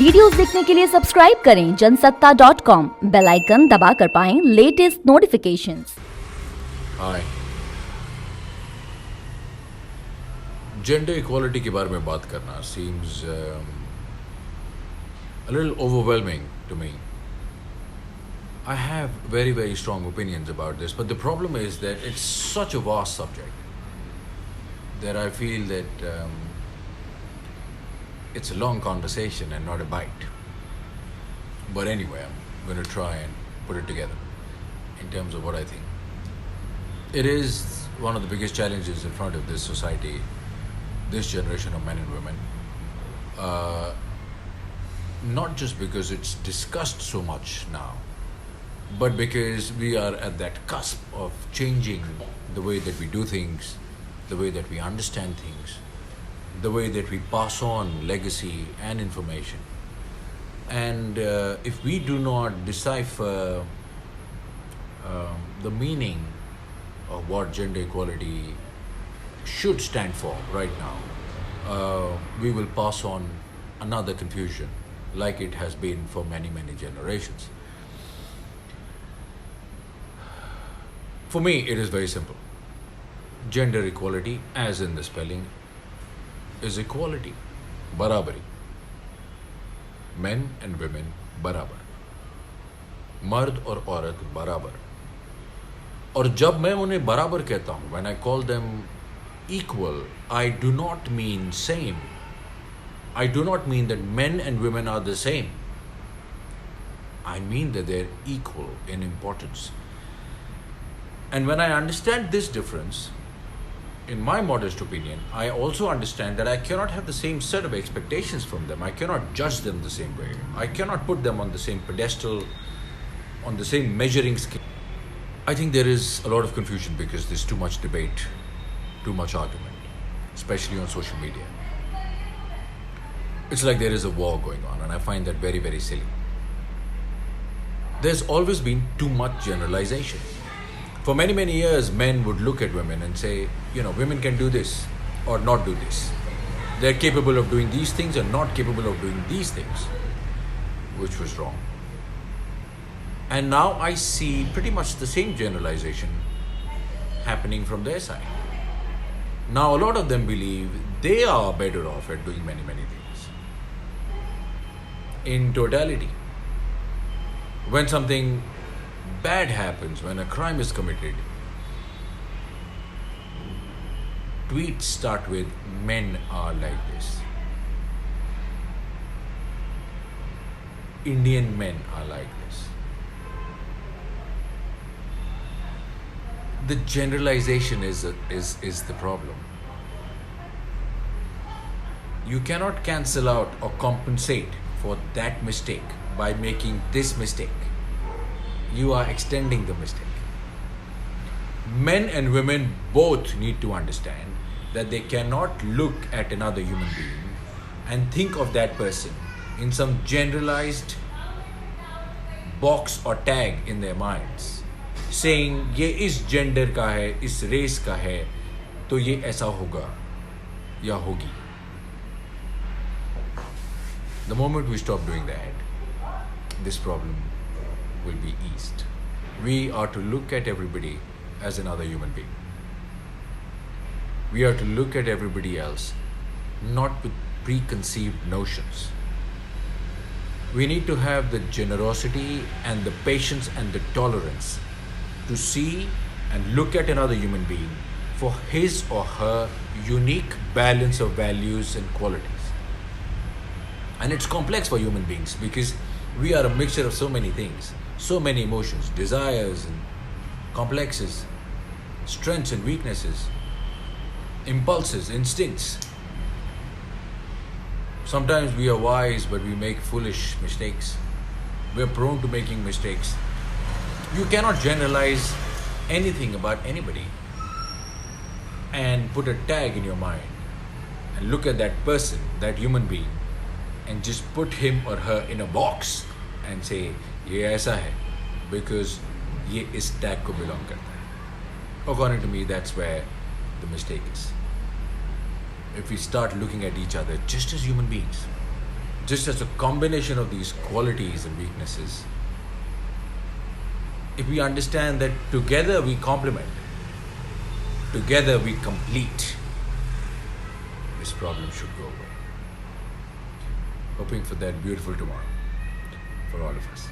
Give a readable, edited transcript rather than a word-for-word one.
Videos देखने के लिए सब्सक्राइब करें जनसत्ता.com, बेल आइकन दबाकर पाएं लेटेस्ट नोटिफिकेशंस। हाय, जेंडर इक्वालिटी के बारे में बात करना seems a little overwhelming to me. I have very strong opinions about this, but the problem is that it's such a vast subject that I feel that it's a long conversation and not a bite. But anyway, I'm going to try and put it together in terms of what I think. It is one of the biggest challenges in front of this society, this generation of men and women. Not just because it's discussed so much now, but because we are at that cusp of changing the way that we do things, the way that we understand things, the way that we pass on legacy and information. And if we do not decipher the meaning of what gender equality should stand for right now, we will pass on another confusion like it has been for many generations. For me, it is very simple. Gender equality, as in the spelling, is equality, बराबरी. Men and women बराबर, मर्द और औरत बराबर. और जब मैं उन्हें बराबर कहता हूँ, when I call them equal, I do not mean same. I do not mean that men and women are the same. I mean that they're equal in importance. And when I understand this difference, in my modest opinion, I also understand that I cannot have the same set of expectations from them. I cannot judge them the same way. I cannot put them on the same pedestal, on the same measuring scale. I think there is a lot of confusion because there's too much debate, too much argument, especially on social media. It's like there is a war going on, and I find that very silly. There's always been too much generalization. For many years, men would look at women and say, women can do this or not do this. They're capable of doing these things or not capable of doing these things, which was wrong. And now I see pretty much the same generalization happening from their side. Now a lot of them believe they are better off at doing many things. In totality, when something bad happens, when a crime is committed, tweets start with "men are like this," "Indian men are like this." The generalization is the problem. You cannot cancel out or compensate for that mistake by making this mistake. You are extending the mistake. Men and women both need to understand that they cannot look at another human being and think of that person in some generalized box or tag in their minds, saying ये इस gender का है, इस race का है, तो ये ऐसा होगा या होगी. The moment we stop doing that, this problem will be eased. We are to look at everybody as another human being. We are to look at everybody else not with preconceived notions. We need to have the generosity and the patience and the tolerance to see and look at another human being for his or her unique balance of values and qualities. And it's complex for human beings because we are a mixture of so many things, so many emotions, desires and complexes, strengths and weaknesses, impulses, instincts. Sometimes we are wise, but we make foolish mistakes. We are prone to making mistakes. You cannot generalize anything about anybody and put a tag in your mind and look at that person, that human being, and just put him or her in a box and say, ये ऐसा है because ये इस tag को belong करता है. According to me, that's where the mistake is. If we start looking at each other just as human beings, just as a combination of these qualities and weaknesses, if we understand that together we complement, together we complete, this problem should go away. Hoping for that beautiful tomorrow for all of us.